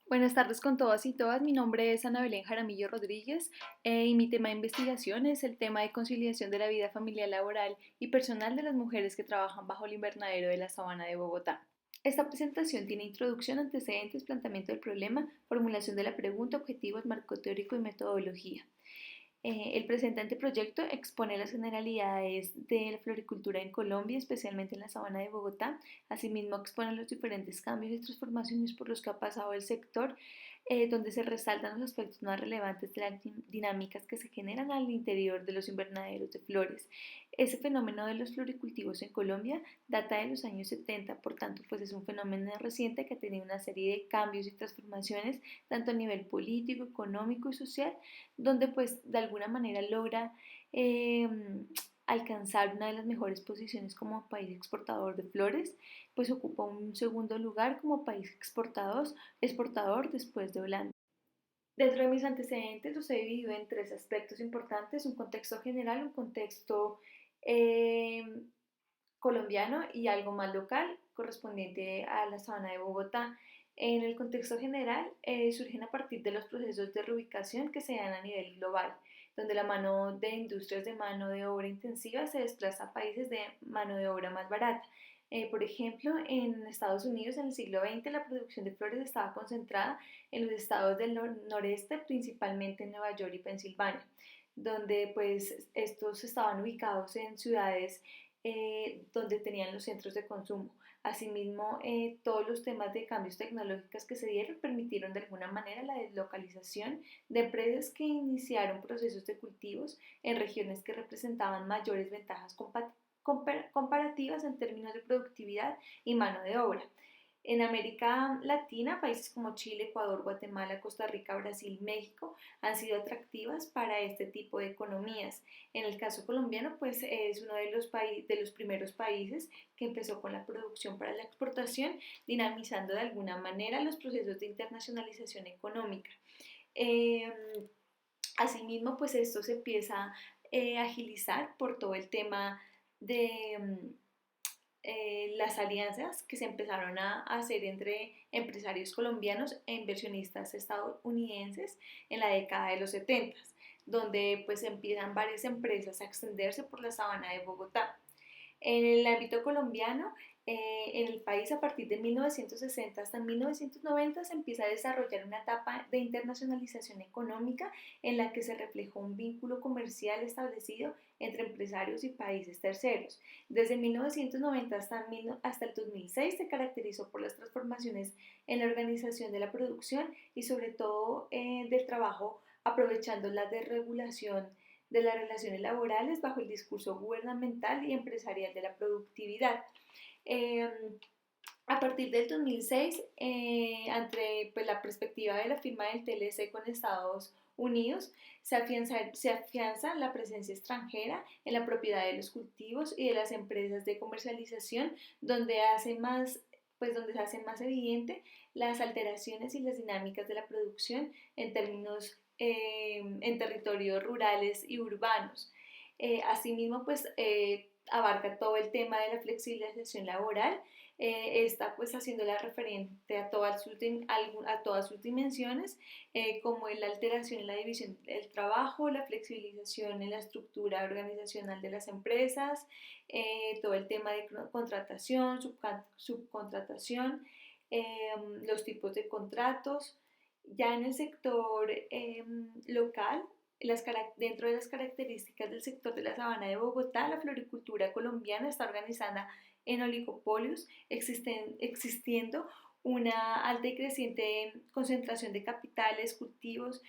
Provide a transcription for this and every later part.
Buenas tardes con todas y todas. Mi nombre es Ana Belén Jaramillo Rodríguez y mi tema de investigación es el tema de conciliación de la vida familiar, laboral y personal de las mujeres que trabajan bajo el invernadero de la Sabana de Bogotá. Esta presentación tiene introducción, antecedentes, planteamiento del problema, formulación de la pregunta, objetivos, marco teórico y metodología. El presente anteproyecto expone las generalidades de la floricultura en Colombia, especialmente en la sabana de Bogotá. Asimismo, expone los diferentes cambios y transformaciones por los que ha pasado el sector, donde se resaltan los aspectos más relevantes de las dinámicas que se generan al interior de los invernaderos de flores. Ese fenómeno de los floricultivos en Colombia data de los años 70, por tanto, pues es un fenómeno reciente que ha tenido una serie de cambios y transformaciones, tanto a nivel político, económico y social, donde pues de alguna manera logra eh, alcanzar una de las mejores posiciones como país exportador de flores, pues ocupa un segundo lugar como país exportador después de Holanda. Dentro de mis antecedentes los he dividido en tres aspectos importantes: un contexto general, un contexto eh, colombiano y algo más local correspondiente a la sabana de Bogotá. En el contexto general, surgen a partir de los procesos de reubicación que se dan a nivel global, donde la mano de industrias de mano de obra intensiva se desplaza a países de mano de obra más barata. Por ejemplo, en Estados Unidos en el siglo XX la producción de flores estaba concentrada en los estados del noreste, principalmente en Nueva York y Pensilvania, donde pues estos estaban ubicados en ciudades donde tenían los centros de consumo. Asimismo, todos los temas de cambios tecnológicos que se dieron permitieron de alguna manera la deslocalización de empresas que iniciaron procesos de cultivos en regiones que representaban mayores ventajas comparativas en términos de productividad y mano de obra. En América Latina, países como Chile, Ecuador, Guatemala, Costa Rica, Brasil, México han sido atractivas para este tipo de economías. En el caso colombiano, pues es uno de los primeros países que empezó con la producción para la exportación, dinamizando de alguna manera los procesos de internacionalización económica. Eh, Asimismo, pues esto se empieza a agilizar por todo el tema de las alianzas que se empezaron a hacer entre empresarios colombianos e inversionistas estadounidenses en la década de los 70, donde pues empiezan varias empresas a extenderse por la sabana de Bogotá. En el ámbito colombiano, en el país a partir de 1960 hasta 1990 se empieza a desarrollar una etapa de internacionalización económica en la que se reflejó un vínculo comercial establecido entre empresarios y países terceros. Desde 1990 hasta el 2006 se caracterizó por las transformaciones en la organización de la producción y sobre todo del trabajo, aprovechando la desregulación de las relaciones laborales bajo el discurso gubernamental y empresarial de la productividad. Eh, a partir del 2006, ante pues, la perspectiva de la firma del TLC con Estados Unidos, se afianza la presencia extranjera en la propiedad de los cultivos y de las empresas de comercialización, donde se hace más evidente las alteraciones y las dinámicas de la producción en términos en territorios rurales y urbanos. Asimismo, pues abarca todo el tema de la flexibilización laboral, está pues haciéndola referente a todas sus dimensiones, como la alteración en la división del trabajo, la flexibilización en la estructura organizacional de las empresas, todo el tema de contratación, subcontratación, los tipos de contratos. Ya en el sector local, dentro de las características del sector de la sabana de Bogotá, la floricultura colombiana está organizada en oligopolios, existiendo una alta y creciente concentración de capitales, cultivos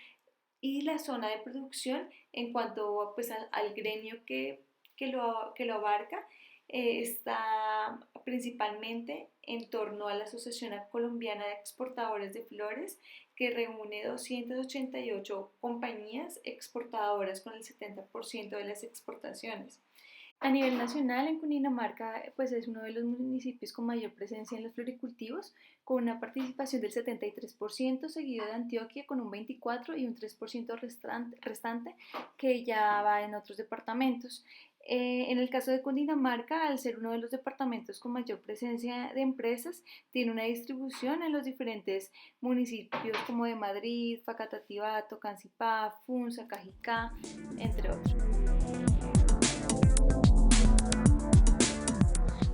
y la zona de producción en cuanto pues, al gremio que lo abarca. Está principalmente en torno a la Asociación Colombiana de Exportadores de Flores, que reúne 288 compañías exportadoras con el 70% de las exportaciones. A nivel nacional, en Cundinamarca, pues es uno de los municipios con mayor presencia en los floricultivos, con una participación del 73%, seguido de Antioquia con un 24% y un 3% restante que ya va en otros departamentos. En el caso de Cundinamarca, al ser uno de los departamentos con mayor presencia de empresas, tiene una distribución en los diferentes municipios como de Madrid, Facatativá, Cancipá, Funza, Cajicá, entre otros.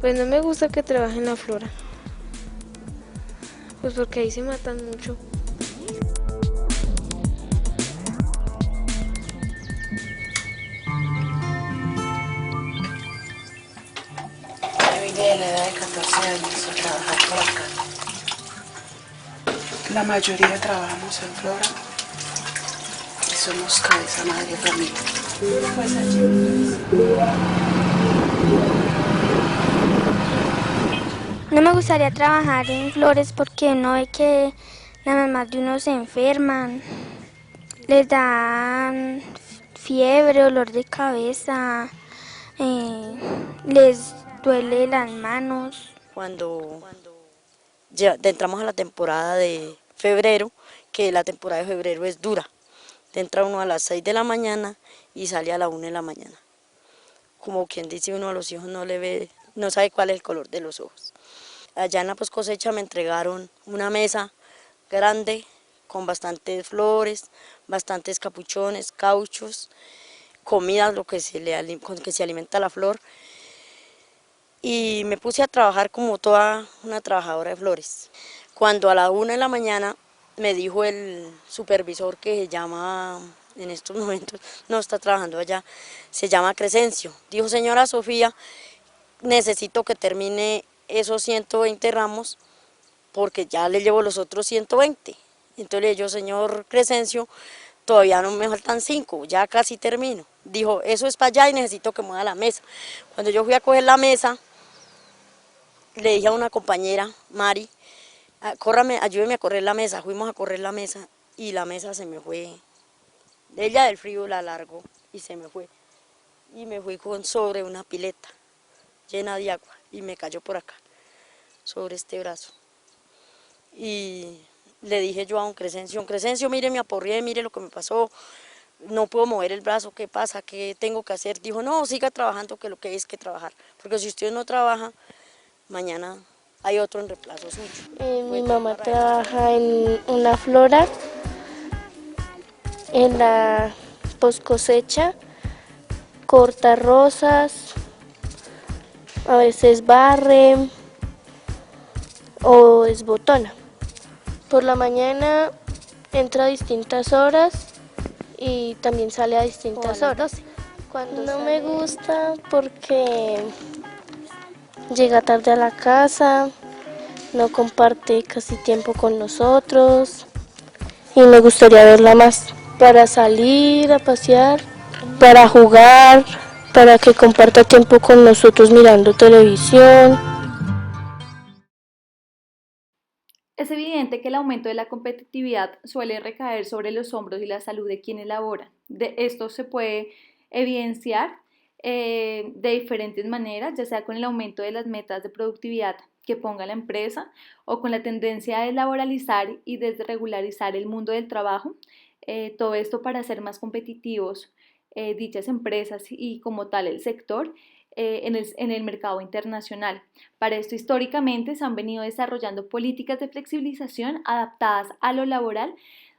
Pues no me gusta que trabaje en la flora, pues porque ahí se matan mucho. Yo vine de la edad de 14 años a trabajar por acá. La mayoría trabajamos en Flora y somos cabeza madre familia. Pues allí. No me gustaría trabajar en flores porque uno ve que las mamás de uno se enferman, les dan fiebre, dolor de cabeza, les duele las manos. Cuando ya entramos a la temporada de febrero, que la temporada de febrero es dura. Entra uno a las 6 de la mañana y sale a la 1 de la mañana. Como quien dice, uno a los hijos no le ve, no sabe cuál es el color de los ojos. Allá en la post cosecha me entregaron una mesa grande con bastantes flores, bastantes capuchones, cauchos, comida, con que se alimenta la flor. Y me puse a trabajar como toda una trabajadora de flores. Cuando a la 1 de la mañana me dijo el supervisor que se llama, en estos momentos no está trabajando allá, se llama Crescencio. Dijo, señora Sofía, necesito que termine esos 120 ramos porque ya le llevo los otros 120. Entonces le dije yo, señor Crescencio, todavía no me faltan 5, ya casi termino. Dijo, eso es para allá y necesito que mueva la mesa. Cuando yo fui a coger la mesa, le dije a una compañera, Mari, córrame, ayúdeme a correr la mesa. Fuimos a correr la mesa y la mesa se me fue. Ella del frío la largó y se me fue. Y me fui sobre una pileta llena de agua y me cayó por acá, sobre este brazo. Y le dije yo a don Crescencio, mire, me aporreé, mire lo que me pasó, no puedo mover el brazo, ¿qué pasa? ¿Qué tengo que hacer? Dijo, no, siga trabajando, que lo que hay es que trabajar, porque si usted no trabaja, mañana hay otro en reemplazo suyo. Mi mamá trabaja en una flora, en la post cosecha, corta rosas, a veces barre o desbotona. Por la mañana entra a distintas horas y también sale a distintas horas. No me gusta porque llega tarde a la casa, no comparte casi tiempo con nosotros y me gustaría verla más para salir a pasear, para jugar, para que comparta tiempo con nosotros mirando televisión. Es evidente que el aumento de la competitividad suele recaer sobre los hombros y la salud de quienes laboran. De esto se puede evidenciar de diferentes maneras, ya sea con el aumento de las metas de productividad que ponga la empresa o con la tendencia a deslaboralizar y desregularizar el mundo del trabajo. Todo esto para ser más competitivos dichas empresas y como tal el sector en el mercado internacional. Para esto, históricamente se han venido desarrollando políticas de flexibilización adaptadas a lo laboral,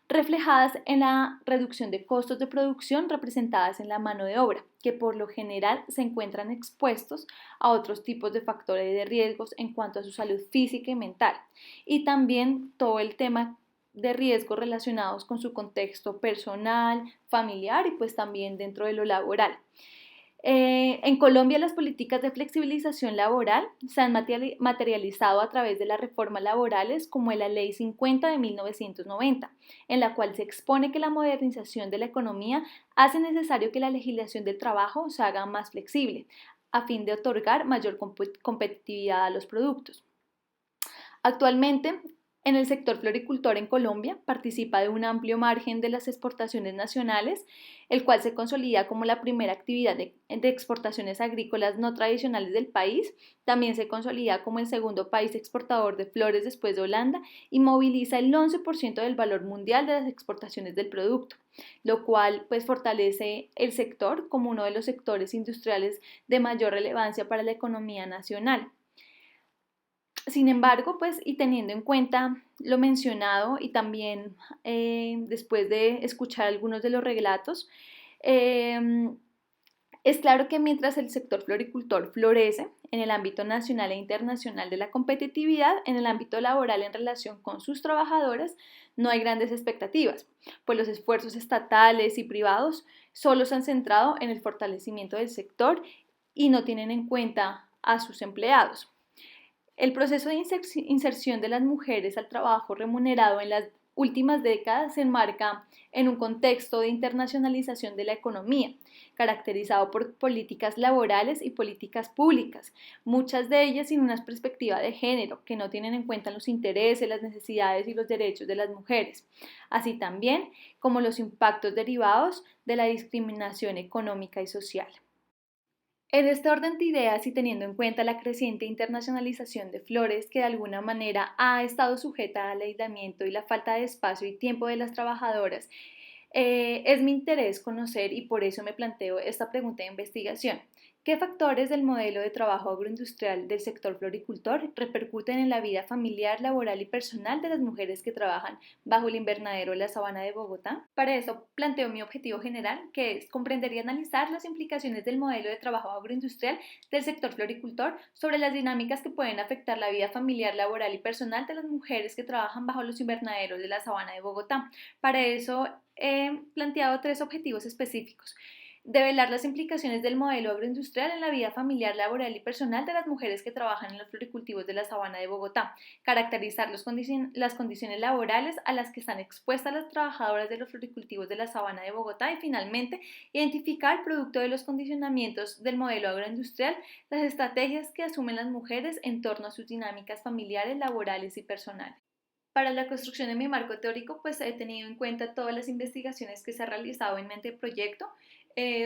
reflejadas en la reducción de costos de producción representadas en la mano de obra, que por lo general se encuentran expuestos a otros tipos de factores de riesgos en cuanto a su salud física y mental. Y también todo el tema de riesgos relacionados con su contexto personal, familiar y pues también dentro de lo laboral. En Colombia las políticas de flexibilización laboral se han materializado a través de las reformas laborales como en la Ley 50 de 1990, en la cual se expone que la modernización de la economía hace necesario que la legislación del trabajo se haga más flexible, a fin de otorgar mayor competitividad a los productos. Actualmente, En el sector floricultor en Colombia participa de un amplio margen de las exportaciones nacionales, el cual se consolida como la primera actividad de exportaciones agrícolas no tradicionales del país. También se consolida como el segundo país exportador de flores después de Holanda y moviliza el 11% del valor mundial de las exportaciones del producto, lo cual pues fortalece el sector como uno de los sectores industriales de mayor relevancia para la economía nacional. Sin embargo, pues, y teniendo en cuenta lo mencionado y también después de escuchar algunos de los relatos, eh, es claro que mientras el sector floricultor florece en el ámbito nacional e internacional de la competitividad, en el ámbito laboral en relación con sus trabajadoras, no hay grandes expectativas, pues los esfuerzos estatales y privados solo se han centrado en el fortalecimiento del sector y no tienen en cuenta a sus empleados. El proceso de inserción de las mujeres al trabajo remunerado en las últimas décadas se enmarca en un contexto de internacionalización de la economía, caracterizado por políticas laborales y políticas públicas, muchas de ellas sin una perspectiva de género, que no tienen en cuenta los intereses, las necesidades y los derechos de las mujeres, así también como los impactos derivados de la discriminación económica y social. En este orden de ideas y teniendo en cuenta la creciente internacionalización de Flores, que de alguna manera ha estado sujeta al aislamiento y la falta de espacio y tiempo de las trabajadoras, es mi interés conocer y por eso me planteo esta pregunta de investigación. ¿Qué factores del modelo de trabajo agroindustrial del sector floricultor repercuten en la vida familiar, laboral y personal de las mujeres que trabajan bajo el invernadero de la Sabana de Bogotá? Para eso planteo mi objetivo general, que es comprender y analizar las implicaciones del modelo de trabajo agroindustrial del sector floricultor sobre las dinámicas que pueden afectar la vida familiar, laboral y personal de las mujeres que trabajan bajo los invernaderos de la Sabana de Bogotá. Para eso he planteado 3 objetivos específicos: develar las implicaciones del modelo agroindustrial en la vida familiar, laboral y personal de las mujeres que trabajan en los floricultivos de la Sabana de Bogotá, caracterizar las condiciones laborales a las que están expuestas las trabajadoras de los floricultivos de la Sabana de Bogotá y finalmente identificar, producto de los condicionamientos del modelo agroindustrial, las estrategias que asumen las mujeres en torno a sus dinámicas familiares, laborales y personales. Para la construcción de mi marco teórico, pues he tenido en cuenta todas las investigaciones que se han realizado en mente proyecto,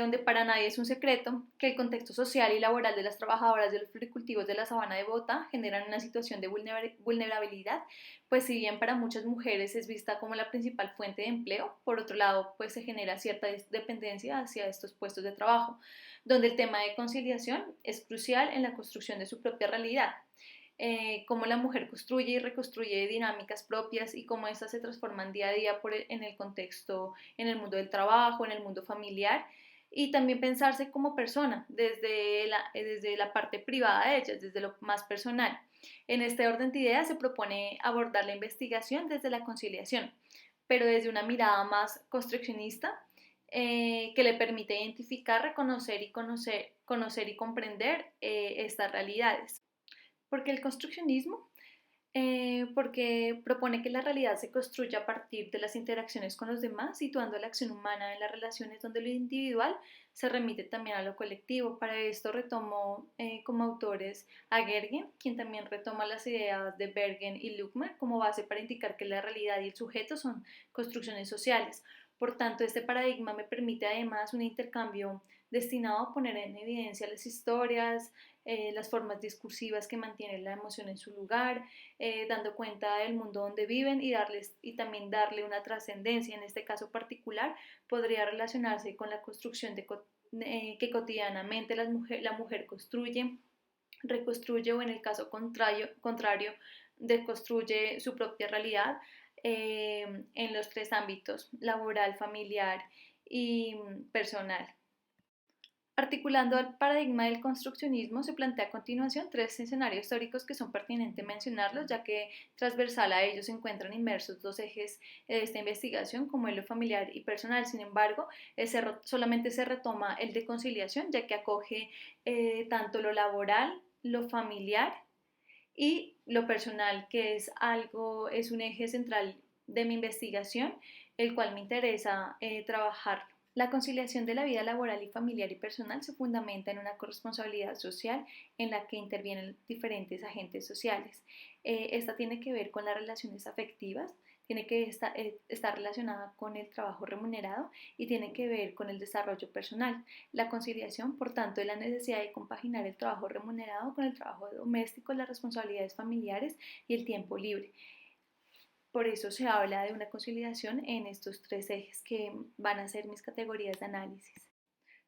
donde para nadie es un secreto que el contexto social y laboral de las trabajadoras de los floricultivos de la Sabana de Bogotá generan una situación de vulnerabilidad, pues si bien para muchas mujeres es vista como la principal fuente de empleo, por otro lado, pues se genera cierta dependencia hacia estos puestos de trabajo, donde el tema de conciliación es crucial en la construcción de su propia realidad. Cómo la mujer construye y reconstruye dinámicas propias y cómo estas se transforman día a día en el contexto, en el mundo del trabajo, en el mundo familiar, y también pensarse como persona desde la parte privada de ellas, desde lo más personal. En este orden de ideas se propone abordar la investigación desde la conciliación, pero desde una mirada más construccionista, que le permite identificar, reconocer y conocer y comprender estas realidades. ¿Por qué el construccionismo? Porque propone que la realidad se construya a partir de las interacciones con los demás, situando la acción humana en las relaciones donde lo individual se remite también a lo colectivo. Para esto retomo como autores a Gergen, quien también retoma las ideas de Bergen y Luckmann como base para indicar que la realidad y el sujeto son construcciones sociales. Por tanto, este paradigma me permite además un intercambio destinado a poner en evidencia las historias, las formas discursivas que mantienen la emoción en su lugar, dando cuenta del mundo donde viven y también darle una trascendencia. En este caso particular podría relacionarse con la construcción que cotidianamente la mujer construye, reconstruye o en el caso contrario deconstruye su propia realidad en los 3 ámbitos: laboral, familiar y personal. Articulando el paradigma del construccionismo, se plantea a continuación 3 escenarios históricos que son pertinentes mencionarlos, ya que transversal a ellos se encuentran inmersos 2 ejes de esta investigación, como el lo familiar y personal. Sin embargo, solamente se retoma el de conciliación, ya que acoge tanto lo laboral, lo familiar y lo personal, que es un eje central de mi investigación, el cual me interesa trabajar La conciliación de la vida laboral y familiar y personal se fundamenta en una corresponsabilidad social en la que intervienen diferentes agentes sociales. Esta tiene que ver con las relaciones afectivas, tiene que estar relacionada con el trabajo remunerado y tiene que ver con el desarrollo personal. La conciliación, por tanto, es la necesidad de compaginar el trabajo remunerado con el trabajo doméstico, las responsabilidades familiares y el tiempo libre. Por eso se habla de una conciliación en estos tres ejes que van a ser mis categorías de análisis.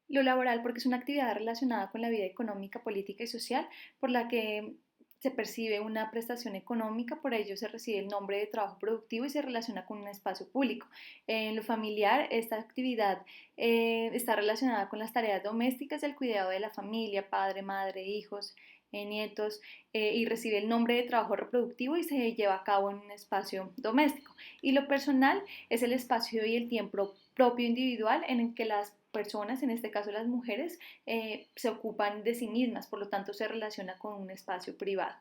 Lo laboral, porque es una actividad relacionada con la vida económica, política y social, por la que se percibe una prestación económica, por ello se recibe el nombre de trabajo productivo y se relaciona con un espacio público. En lo familiar, esta actividad está relacionada con las tareas domésticas, el cuidado de la familia, padre, madre, hijos, nietos, y recibe el nombre de trabajo reproductivo y se lleva a cabo en un espacio doméstico. Y lo personal es el espacio y el tiempo propio individual en el que las personas, en este caso las mujeres, se ocupan de sí mismas, por lo tanto se relaciona con un espacio privado.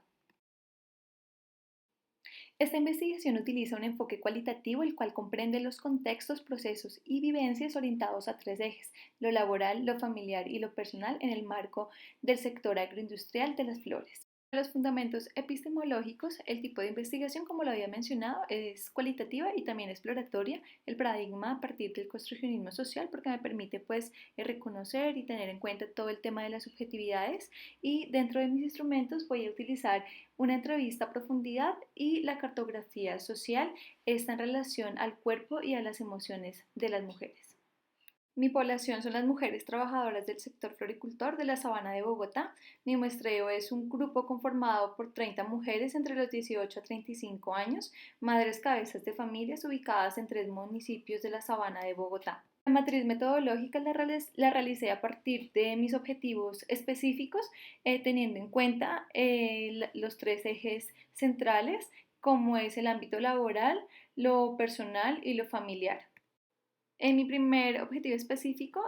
Esta investigación utiliza un enfoque cualitativo, el cual comprende los contextos, procesos y vivencias orientados a tres ejes: lo laboral, lo familiar y lo personal en el marco del sector agroindustrial de las flores. Los fundamentos epistemológicos, el tipo de investigación, como lo había mencionado, es cualitativa y también exploratoria. El paradigma a partir del construccionismo social, porque me permite pues reconocer y tener en cuenta todo el tema de las subjetividades, y dentro de mis instrumentos voy a utilizar una entrevista a profundidad y la cartografía social, está en relación al cuerpo y a las emociones de las mujeres. Mi población son las mujeres trabajadoras del sector floricultor de la Sabana de Bogotá. Mi muestreo es un grupo conformado por 30 mujeres entre los 18 a 35 años, madres cabezas de familias ubicadas en 3 municipios de la Sabana de Bogotá. La matriz metodológica la realicé a partir de mis objetivos específicos, teniendo en cuenta los 3 ejes centrales, como es el ámbito laboral, lo personal y lo familiar. En mi primer objetivo específico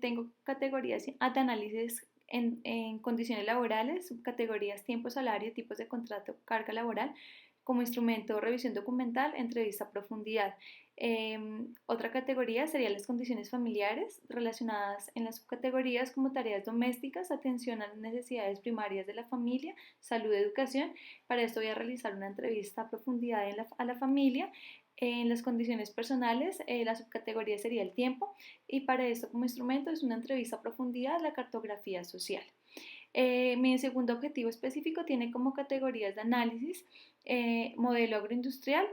tengo categorías de análisis en condiciones laborales, subcategorías tiempo, salario, tipos de contrato, carga laboral, como instrumento revisión documental, entrevista a profundidad. Otra categoría serían las condiciones familiares relacionadas en las subcategorías como tareas domésticas, atención a las necesidades primarias de la familia, salud, educación. Para esto voy a realizar una entrevista a profundidad a la familia. En las condiciones personales, la subcategoría sería el tiempo, y para esto como instrumento es una entrevista a profundidad, la cartografía social. Mi segundo objetivo específico tiene como categorías de análisis modelo agroindustrial,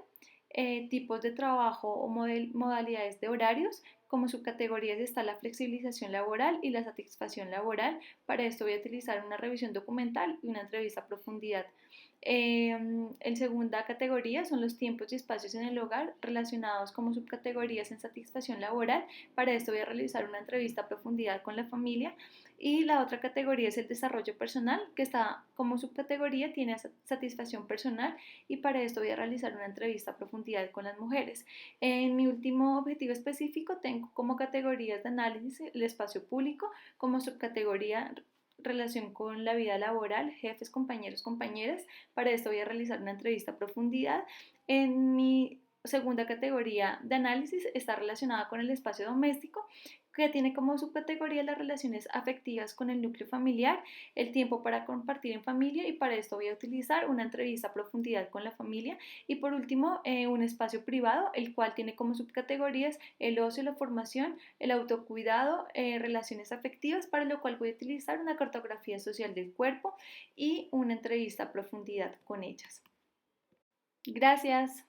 tipos de trabajo o modalidades de horarios. Como subcategorías está la flexibilización laboral y la satisfacción laboral. Para esto voy a utilizar una revisión documental y una entrevista a profundidad. En segunda categoría son los tiempos y espacios en el hogar relacionados como subcategorías en satisfacción laboral. Para esto voy a realizar una entrevista a profundidad con la familia. Y la otra categoría es el desarrollo personal, que está como subcategoría, tiene satisfacción personal, y para esto voy a realizar una entrevista a profundidad con las mujeres. En mi último objetivo específico tengo como categorías de análisis el espacio público, como subcategoría relación con la vida laboral, jefes, compañeros, compañeras. Para esto voy a realizar una entrevista a profundidad. En mi segunda categoría de análisis está relacionada con el espacio doméstico, que tiene como subcategoría las relaciones afectivas con el núcleo familiar, el tiempo para compartir en familia, y para esto voy a utilizar una entrevista a profundidad con la familia. Y por último, un espacio privado, el cual tiene como subcategorías el ocio, la formación, el autocuidado, relaciones afectivas, para lo cual voy a utilizar una cartografía social del cuerpo y una entrevista a profundidad con ellas. Gracias.